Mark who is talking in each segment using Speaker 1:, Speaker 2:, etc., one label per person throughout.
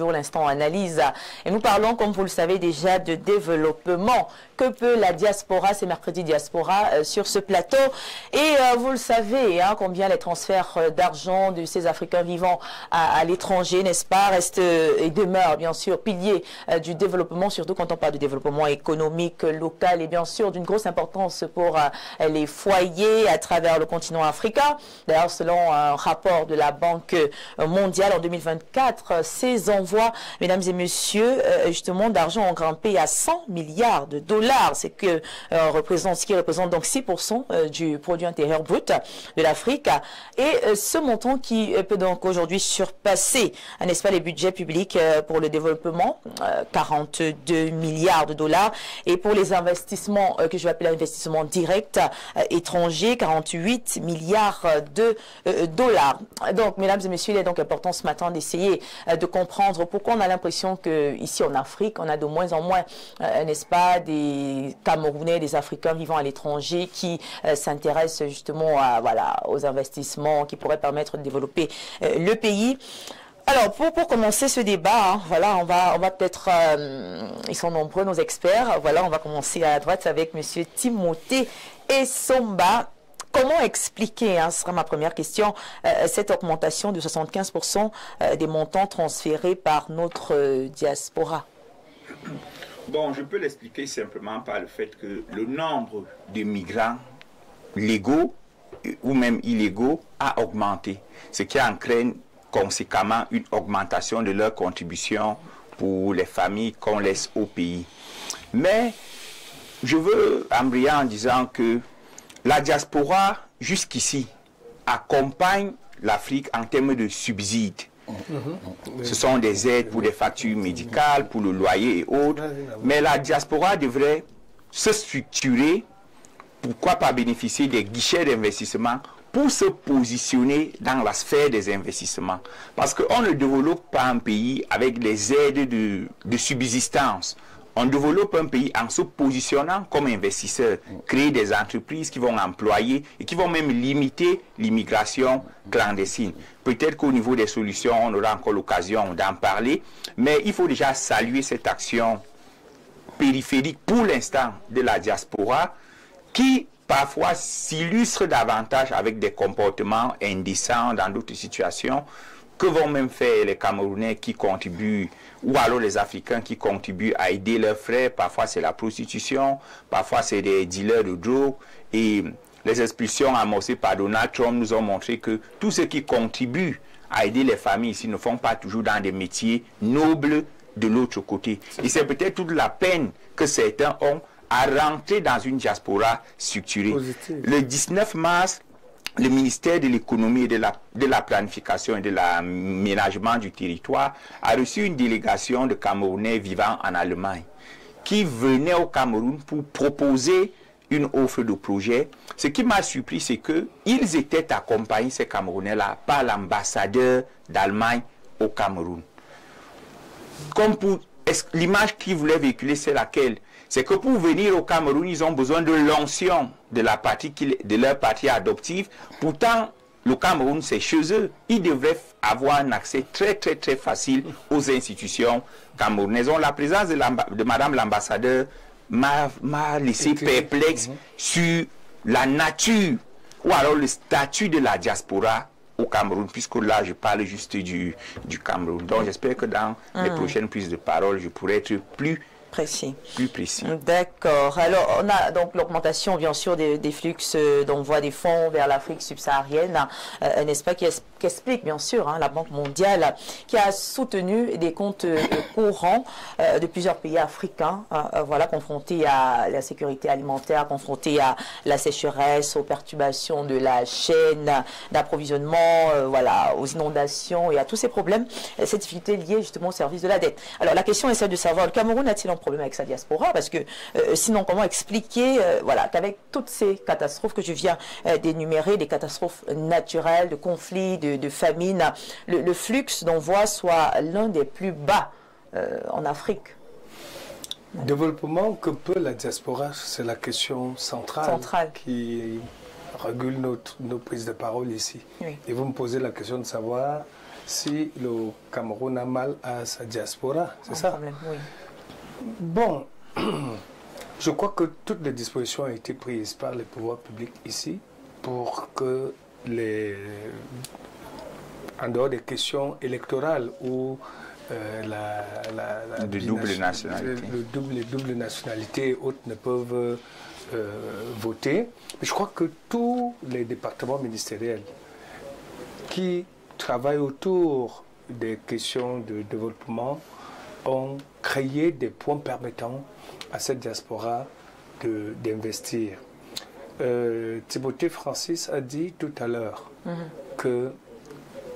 Speaker 1: l'instant analyse. Et nous parlons, comme vous le savez déjà, de développement. Que peut la diaspora? C'est mercredi diaspora sur ce plateau. Et vous le savez, hein, combien les transferts d'argent de ces Africains vivant à l'étranger, n'est-ce pas, restent et demeurent bien sûr piliers du développement, surtout quand on parle de développement économique, local et bien sûr d'une grosse importance pour les foyers à travers le continent africain. D'ailleurs, selon un rapport de la Banque mondiale en 2024, ces envois, mesdames et messieurs, justement d'argent ont grimpé à 100 milliards de dollars, ce qui représente donc 6% du produit intérieur brut de l'Afrique. Et ce montant qui peut donc aujourd'hui surpasser, n'est-ce pas, les budgets publics pour le développement, 42 milliards de dollars, et pour les investissements que je vais appeler investissements directs étrangers, 48 milliards de dollars. Donc, mesdames et messieurs, il est donc important ce matin d'essayer de comprendre pourquoi on a l'impression qu'ici en Afrique, on a de moins en moins, n'est-ce pas, des Camerounais, des Africains vivant à l'étranger qui s'intéressent justement à, voilà, aux investissements qui pourraient permettre de développer le pays. Alors, pour commencer ce débat, hein, voilà, on va peut-être, ils sont nombreux nos experts, voilà, on va commencer à droite avec Monsieur Timothée Essomba. Comment expliquer, hein, ce sera ma première question, cette augmentation de 75% des montants transférés par notre diaspora?
Speaker 2: Bon, je peux l'expliquer simplement par le fait que le nombre de migrants légaux ou même illégaux a augmenté, ce qui entraîne conséquemment une augmentation de leur contribution pour les familles qu'on laisse au pays. Mais je veux embrayer en disant que la diaspora, jusqu'ici, accompagne l'Afrique en termes de subsides. Ce sont des aides pour des factures médicales, pour le loyer et autres. Mais la diaspora devrait se structurer, pourquoi pas bénéficier des guichets d'investissement pour se positionner dans la sphère des investissements. Parce qu'on ne développe pas un pays avec des aides de subsistance. On développe un pays en se positionnant comme investisseur, créer des entreprises qui vont employer et qui vont même limiter l'immigration clandestine. Peut-être qu'au niveau des solutions, on aura encore l'occasion d'en parler, mais il faut déjà saluer cette action périphérique pour l'instant de la diaspora qui parfois s'illustre davantage avec des comportements indécents dans d'autres situations. Que vont même faire les Camerounais qui contribuent, ou alors les Africains qui contribuent à aider leurs frères? Parfois c'est la prostitution, parfois c'est des dealers de drogue. Et les expulsions amorcées par Donald Trump nous ont montré que tous ceux qui contribuent à aider les familles ici ne font pas toujours dans des métiers nobles de l'autre côté. Et c'est peut-être toute la peine que certains ont à rentrer dans une diaspora structurée. Le 19 mars, le ministère de l'économie et de la planification et de l'aménagement du territoire a reçu une délégation de Camerounais vivant en Allemagne qui venaient au Cameroun pour proposer une offre de projet. Ce qui m'a surpris, c'est qu'ils étaient accompagnés, ces Camerounais-là, par l'ambassadeur d'Allemagne au Cameroun. Comme pour l'image qu'ils voulaient véhiculer, c'est laquelle? C'est que pour venir au Cameroun, ils ont besoin de l'onction de leur partie adoptive. Pourtant, le Cameroun, c'est chez eux. Ils devraient avoir un accès très, très, très facile aux institutions camerounaises. La présence de Madame l'ambassadeur m'a laissé perplexe sur la nature ou alors le statut de la diaspora au Cameroun, puisque là, je parle juste du Cameroun. Donc, j'espère que dans les prochaines prises de parole, je pourrai être plus précis.
Speaker 1: D'accord. Alors, on a donc l'augmentation, bien sûr, des flux d'envoi des fonds vers l'Afrique subsaharienne, n'est-ce pas, qui explique, bien sûr, hein, la Banque mondiale, qui a soutenu des comptes courants de plusieurs pays africains, voilà, confrontés à la sécurité alimentaire, confrontés à la sécheresse, aux perturbations de la chaîne d'approvisionnement, voilà, aux inondations et à tous ces problèmes, ces difficultés liées justement au service de la dette. Alors, la question est celle de savoir, le Cameroun a-t-il un problème avec sa diaspora? Parce que sinon, comment expliquer voilà, qu'avec toutes ces catastrophes que je viens d'énumérer, des catastrophes naturelles, de conflits, de famine, le flux d'envoi soit l'un des plus bas en Afrique?
Speaker 3: Développement que peut la diaspora, c'est la question centrale qui régule nos prises de parole ici. Oui. Et vous me posez la question de savoir si le Cameroun a mal à sa diaspora, c'est ça?
Speaker 1: Problème, oui.
Speaker 3: Bon, je crois que toutes les dispositions ont été prises par les pouvoirs publics ici pour que en dehors des questions électorales ou
Speaker 2: de double nationalité.
Speaker 3: Les doubles nationalités et autres ne peuvent voter. Mais je crois que tous les départements ministériels qui travaillent autour des questions de développement ont créé des points permettant à cette diaspora d'investir. Timothée Francis a dit tout à l'heure que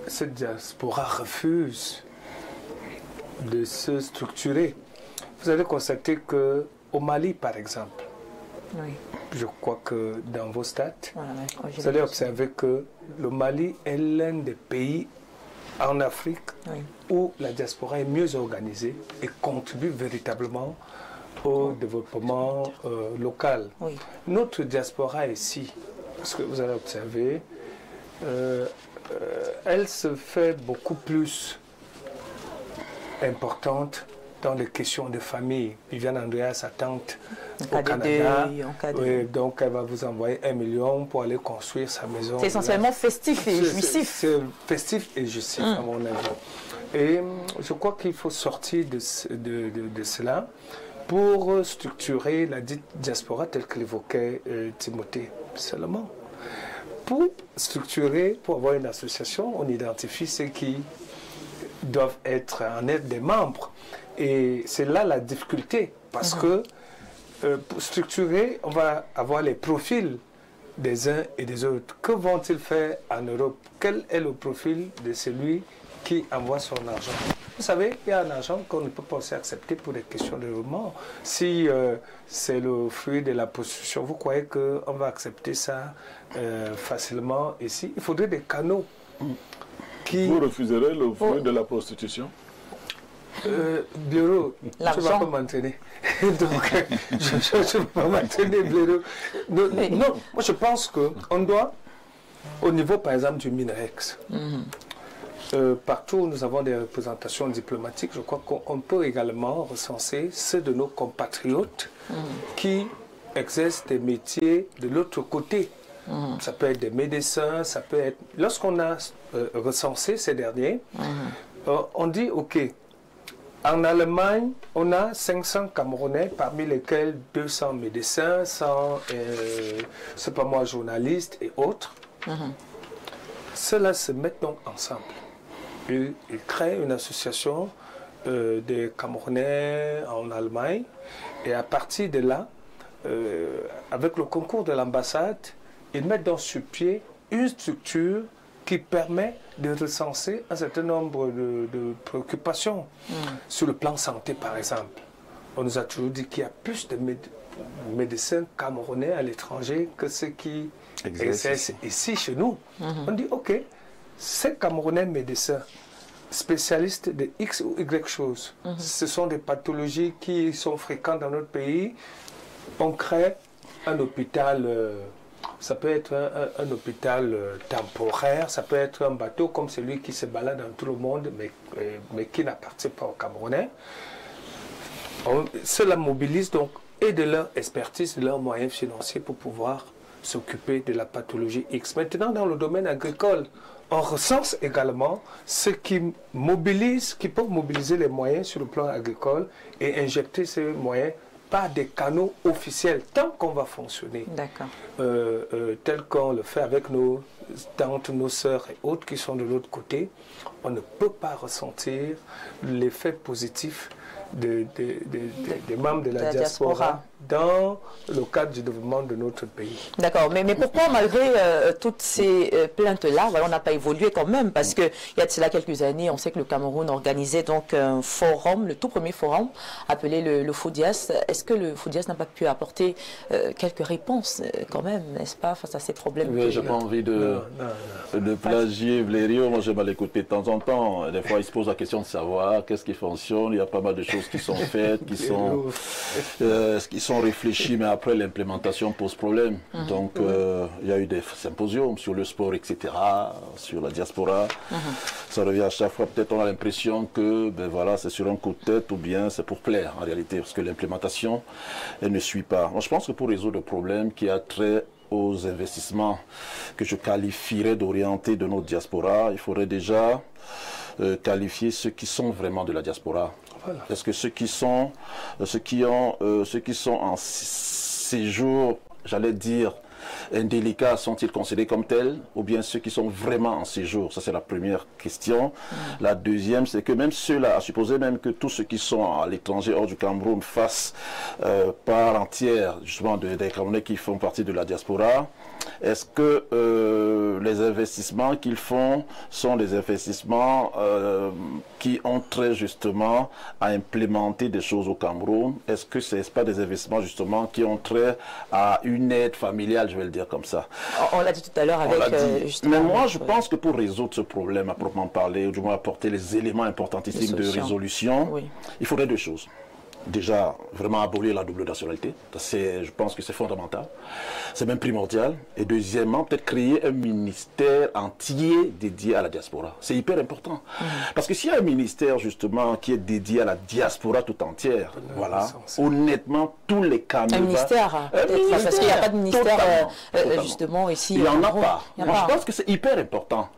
Speaker 3: cette diaspora refuse de se structurer. Vous avez constaté qu'au Mali, par exemple,
Speaker 1: oui.
Speaker 3: Je crois que dans vos stats,
Speaker 1: voilà,
Speaker 3: vous allez observer que le Mali est l'un des pays en Afrique oui. où la diaspora est mieux organisée et contribue véritablement au développement local.
Speaker 1: Oui.
Speaker 3: Notre diaspora ici, parce que vous allez observer, elle se fait beaucoup plus importante dans les questions de famille. Viviane Andrea, sa tante au Canada, donc elle va vous envoyer 1 million pour aller construire sa maison.
Speaker 1: C'est essentiellement festif et jouissif.
Speaker 3: C'est festif et jouissif à mon avis. Et je crois qu'il faut sortir de cela pour structurer la dite diaspora telle que l'évoquait Timothée. Seulement, pour structurer, pour avoir une association, on identifie ceux qui doivent être en aide des membres. Et c'est là la difficulté, parce que pour structurer, on va avoir les profils des uns et des autres. Que vont-ils faire en Europe? Quel est le profil de celui qui envoie son argent? Vous savez, il y a un argent qu'on ne peut pas aussi accepter pour des questions de développement. Si c'est le fruit de la prostitution, vous croyez qu'on va accepter ça facilement ici? Il faudrait des canaux.
Speaker 4: Vous refuserez le fruit de la prostitution?
Speaker 3: Bureau, je ne vais pas m'entraîner. Donc, je ne vais pas m'entraîner, Bureau. Non, moi je pense qu'on doit, au niveau par exemple du MINREX, partout où nous avons des représentations diplomatiques, je crois qu'on peut également recenser ceux de nos compatriotes qui exercent des métiers de l'autre côté. Ça peut être des médecins, ça peut être... Lorsqu'on a recensé ces derniers, on dit, OK, en Allemagne, on a 500 Camerounais, parmi lesquels 200 médecins, 100, c'est pas moi, journalistes et autres. Ceux-là se mettent donc ensemble. Ils créent une association des Camerounais en Allemagne. Et à partir de là, avec le concours de l'ambassade, ils mettent donc sur pied une structure qui permet de recenser un certain nombre de préoccupations. Sur le plan santé, par exemple. On nous a toujours dit qu'il y a plus de médecins camerounais à l'étranger que ceux qui exercent ici, chez nous. On dit, OK, ces Camerounais médecins, spécialistes de X ou Y choses, ce sont des pathologies qui sont fréquentes dans notre pays. On crée un hôpital... ça peut être un hôpital temporaire, ça peut être un bateau comme celui qui se balade dans tout le monde, mais qui n'appartient pas aux Camerounais. Cela mobilise donc et de leur expertise, de leurs moyens financiers pour pouvoir s'occuper de la pathologie X. Maintenant, dans le domaine agricole, on recense également ceux qui mobilisent, qui peuvent mobiliser les moyens sur le plan agricole et injecter ces moyens par des canaux officiels, tant qu'on va fonctionner, tel qu'on le fait avec nos tantes, nos sœurs et autres qui sont de l'autre côté, on ne peut pas ressentir l'effet positif des membres de la diaspora dans le cadre du développement de notre pays.
Speaker 1: D'accord, mais pourquoi malgré toutes ces plaintes-là, on n'a pas évolué quand même? Parce qu'il y a de cela quelques années, on sait que le Cameroun organisait donc un forum, le tout premier forum, appelé le FODIAS. Est-ce que le FODIAS n'a pas pu apporter quelques réponses quand même, n'est-ce pas, face à ces problèmes?
Speaker 4: Oui, je n'ai pas envie de plagier Vlério. Moi, j'aime l'écouter de temps en temps. Des fois, il se pose la question de savoir qu'est-ce qui fonctionne. Il y a pas mal de choses qui sont faites, qui sont sont réfléchis, mais après l'implémentation pose problème. Donc il y a eu des symposiums sur le sport, etc., sur la diaspora. Ça revient à chaque fois, peut-être on a l'impression que ben voilà, c'est sur un coup de tête ou bien c'est pour plaire en réalité, parce que l'implémentation, elle ne suit pas. Moi je pense que pour résoudre le problème qui a trait aux investissements que je qualifierais d'orientés de notre diaspora, il faudrait déjà qualifier ceux qui sont vraiment de la diaspora. Voilà. Est-ce que ceux qui sont en séjour, j'allais dire, indélicats, sont-ils considérés comme tels, ou bien ceux qui sont vraiment en séjour? Ça, c'est la première question. La deuxième, c'est que même ceux-là, à supposer même que tous ceux qui sont à l'étranger, hors du Cameroun, fassent part entière, justement, des Camerounais qui font partie de la diaspora, est-ce que les investissements qu'ils font sont des investissements qui ont trait, justement, à implémenter des choses au Cameroun? Est-ce que ce n'est pas des investissements, justement, qui ont trait à une aide familiale, je vais le dire comme ça? On l'a dit tout à l'heure avec justement... Mais moi, je pense que pour résoudre ce problème, à proprement parler, ou du moins apporter les éléments importantissimes de résolution, il faudrait deux choses. Déjà, vraiment abolir la double nationalité. Je pense que c'est fondamental. C'est même primordial. Et deuxièmement, peut-être créer un ministère entier dédié à la diaspora. C'est hyper important. Parce que s'il y a un ministère, justement, qui est dédié à la diaspora tout entière, voilà, honnêtement, tous les canevas... Un ministère,
Speaker 1: parce qu'il n'y a pas de ministère, justement, ici.
Speaker 4: Il n'y en a pas. Moi, je pense que c'est hyper important.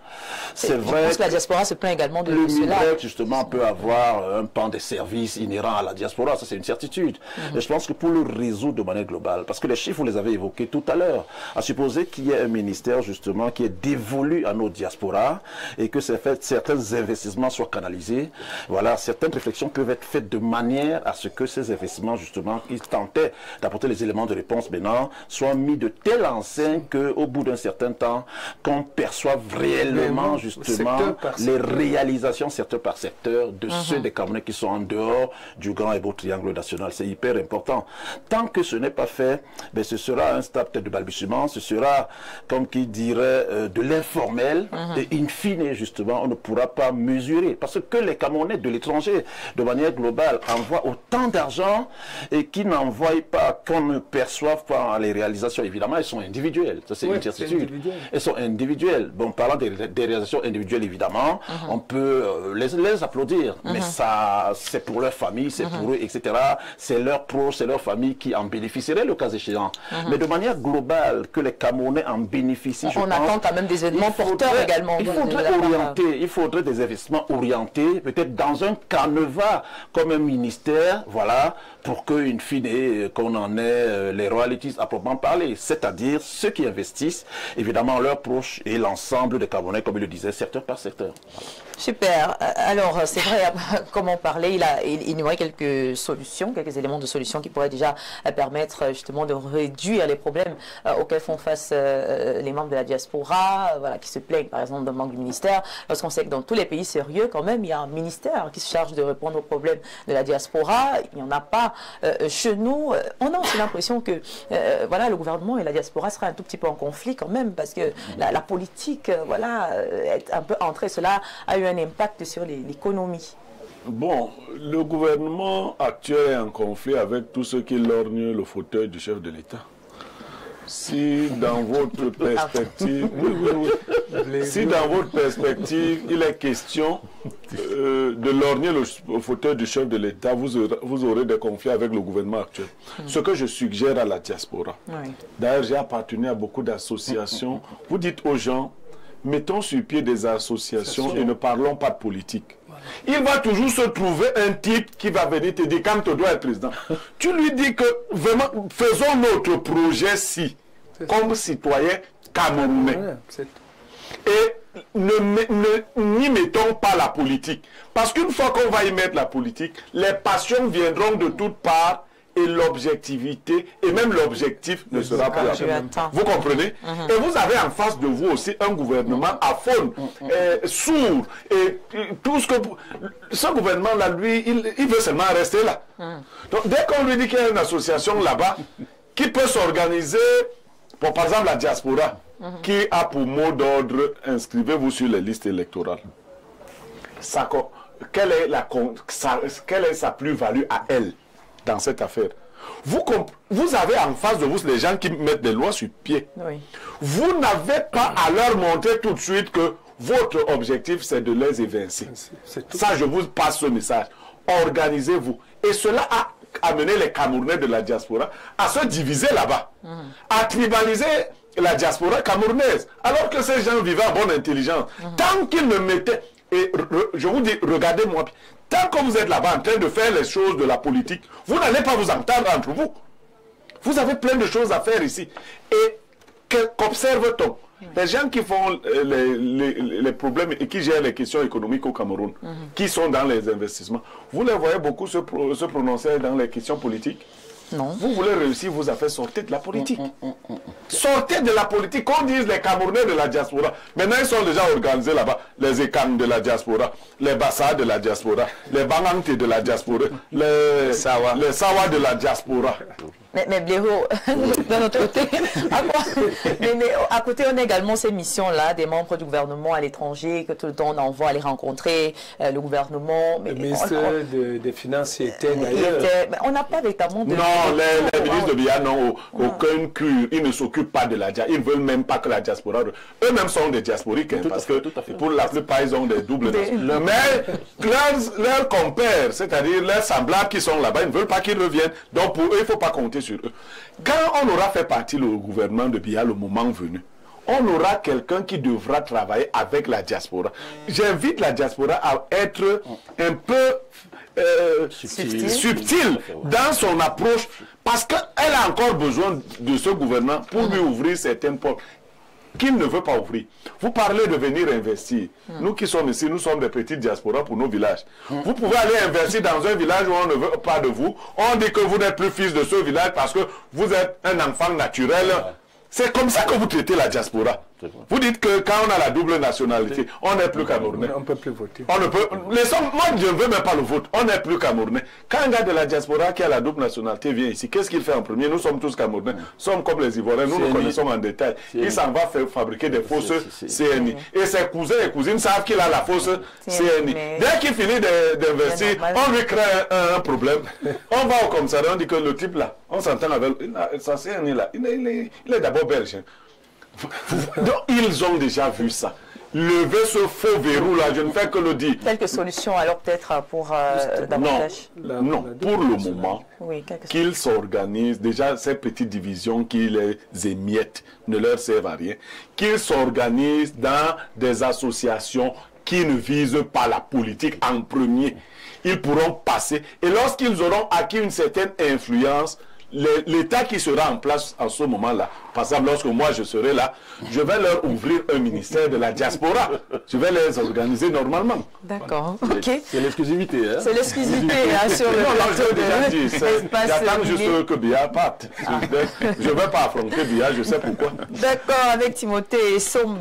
Speaker 4: C'est vrai.
Speaker 1: Je pense que la diaspora se plaint également de cela.
Speaker 4: Le MIDREC, justement, peut avoir un pan des services inhérents à la diaspora. Ça, c'est une certitude. Et je pense que pour le résoudre de manière globale, parce que les chiffres, vous les avez évoqués tout à l'heure, à supposer qu'il y ait un ministère, justement, qui est dévolu à nos diasporas et que certains investissements soient canalisés, voilà, certaines réflexions peuvent être faites de manière à ce que ces investissements, justement, qui tentaient d'apporter les éléments de réponse maintenant, soient mis de telle enseigne qu'au bout d'un certain temps, qu'on perçoive réellement, justement, les réalisations secteur par secteur de ceux des Camerounais qui sont en dehors du grand et beau triangle national. C'est hyper important. Tant que ce n'est pas fait, ben, ce sera un stade peut-être de balbutiement, ce sera, comme qui dirait, de l'informel, et in fine, justement, on ne pourra pas mesurer. Parce que les Camerounais de l'étranger, de manière globale, envoient autant d'argent et qui n'envoient pas, qu'on ne perçoive pas les réalisations. Évidemment, elles sont individuelles. Ça, c'est une certitude. Elles sont individuelles. Bon, parlant des réalisations individuelles, évidemment, on peut les applaudir. Mais ça, c'est pour leur famille, c'est pour eux, etc. C'est leurs proches, c'est leur famille qui en bénéficieraient le cas échéant. Mais de manière globale, que les Camerounais en bénéficient,
Speaker 1: on attend quand même des événements porteurs également.
Speaker 4: Il faudrait des investissements orientés, peut-être dans un canevas comme un ministère, voilà, pour qu'une fine, qu'on en ait les royalties à proprement parler, c'est-à-dire ceux qui investissent, évidemment leurs proches et l'ensemble des Camerounais, comme il le disait, secteur par secteur.
Speaker 1: Super. Alors, c'est vrai, comme on parlait, il y aurait quelques solutions, quelques éléments de solutions qui pourraient déjà permettre justement de réduire les problèmes auxquels font face les membres de la diaspora, voilà, qui se plaignent par exemple d'un manque du ministère, parce qu'on sait que dans tous les pays sérieux, quand même, il y a un ministère qui se charge de répondre aux problèmes de la diaspora. Il n'y en a pas chez nous. On a aussi l'impression que voilà, le gouvernement et la diaspora seraient un tout petit peu en conflit quand même, parce que la politique, voilà, est un peu entrée. Cela a eu un impact sur l'économie.
Speaker 5: Bon, le gouvernement actuel est en conflit avec tous ceux qui lorgnent le fauteuil du chef de l'État. Si dans votre perspective, si dans votre perspective, il est question de lorgner le fauteuil du chef de l'État, vous aurez des conflits avec le gouvernement actuel. Ce que je suggère à la diaspora. D'ailleurs, j'ai appartenu à beaucoup d'associations. Vous dites aux gens, mettons sur pied des associations et ne parlons pas de politique. Il va toujours se trouver un type qui va venir te dire, quand tu dois être président, tu lui dis que vraiment, faisons notre projet-ci, comme citoyen camerounais. Et n'y mettons pas la politique. Parce qu'une fois qu'on va y mettre la politique, les passions viendront de toutes parts et l'objectivité, et même l'objectif ne sera pas là. Vous comprenez? Et vous avez en face de vous aussi un gouvernement aphone, sourd, et tout ce que... Ce gouvernement-là, lui, il veut seulement rester là. Donc, dès qu'on lui dit qu'il y a une association là-bas, qui peut s'organiser, pour par exemple la diaspora, qui a pour mot d'ordre, inscrivez-vous sur les listes électorales. Quelle est sa plus-value à elle dans cette affaire? Vous avez en face de vous les gens qui mettent des lois sur pied.
Speaker 1: Oui.
Speaker 5: Vous n'avez pas à leur montrer tout de suite que votre objectif, c'est de les évincer. Ça, je vous passe ce message. Organisez-vous. Et cela a amené les Camerounais de la diaspora à se diviser là-bas, à tribaliser la diaspora camerounaise, alors que ces gens vivaient en bonne intelligence. Tant qu'ils ne mettaient... Et je vous dis, regardez-moi, tant que vous êtes là-bas en train de faire les choses de la politique, vous n'allez pas vous entendre entre vous. Vous avez plein de choses à faire ici. Et qu'observe-t-on? Les gens qui font les problèmes et qui gèrent les questions économiques au Cameroun, qui sont dans les investissements, vous les voyez beaucoup se prononcer dans les questions politiques?
Speaker 1: Non.
Speaker 5: Vous voulez réussir vos affaires, sortez de la politique. Sortez de la politique, qu'on dise les Camerounais de la diaspora. Maintenant, ils sont déjà organisés là-bas. Les Ekang de la diaspora, les Bassa de la diaspora, les Bangante de la diaspora, les Sawa de la diaspora.
Speaker 1: Mais Blaireau, d'un autre côté, à côté, on a également ces missions-là, des membres du gouvernement à l'étranger, que tout le temps on envoie aller rencontrer le gouvernement.
Speaker 3: Le ministre des Finances était d'ailleurs.
Speaker 1: On n'a pas véritablement de...
Speaker 5: Non, les ministres de Biya n'ont aucune cure. Ils ne s'occupent pas de la diaspora. Ils ne veulent même pas que la diaspora... Eux-mêmes sont des diasporiques, hein, parce que pour la plupart, ils ont des doubles nationalités. Mais leurs compères, c'est-à-dire leurs semblables qui sont là-bas, ils ne veulent pas qu'ils reviennent. Donc pour eux, il ne faut pas compter sur eux. Quand on aura fait partie le gouvernement de Biya, le moment venu, on aura quelqu'un qui devra travailler avec la diaspora. J'invite la diaspora à être un peu subtil dans son approche, parce qu'elle a encore besoin de ce gouvernement pour lui ouvrir certaines portes qu'il ne veut pas ouvrir. Vous parlez de venir investir. Nous qui sommes ici, nous sommes des petites diasporas pour nos villages. Vous pouvez aller investir dans un village où on ne veut pas de vous. On dit que vous n'êtes plus fils de ce village parce que vous êtes un enfant naturel. C'est comme ça que vous traitez la diaspora. Vous dites que quand on a la double nationalité, on n'est plus Camerounais.
Speaker 3: On ne peut plus voter.
Speaker 5: On ne peut, moi, je ne veux même pas le vote. On n'est plus Camerounais. Quand un gars de la diaspora qui a la double nationalité vient ici, qu'est-ce qu'il fait en premier? Nous sommes tous Camerounais. Nous sommes comme les Ivoiriens. Nous nous connaissons en détail. Il s'en va fabriquer des fausses CNI. Et ses cousins et cousines savent qu'il a la fausse CNI. Dès qu'il finit d'investir, on lui crée un problème. On va au commissariat, on dit que le type là, on s'entend avec sa CNI là. Il est d'abord belge. Donc, ils ont déjà vu ça. Lever ce faux verrou là, je ne fais que le dire.
Speaker 1: Quelques solutions alors peut-être pour davantage.
Speaker 5: Non, pour le moment, qu'ils s'organisent, déjà ces petites divisions qui les émiettent ne leur servent à rien, qu'ils s'organisent dans des associations qui ne visent pas la politique en premier. Ils pourront passer, et lorsqu'ils auront acquis une certaine influence, l'État qui sera en place en ce moment-là, par exemple, lorsque moi je serai là, je vais leur ouvrir un ministère de la diaspora. Je vais les organiser normalement.
Speaker 1: D'accord, ok.
Speaker 4: C'est l'exclusivité, hein?
Speaker 1: C'est l'exclusivité hein, sur le plateau de...
Speaker 5: J'attends juste que Biya parte. Je ne vais pas affronter Biya, je sais pourquoi.
Speaker 1: D'accord, avec Timothée Somba.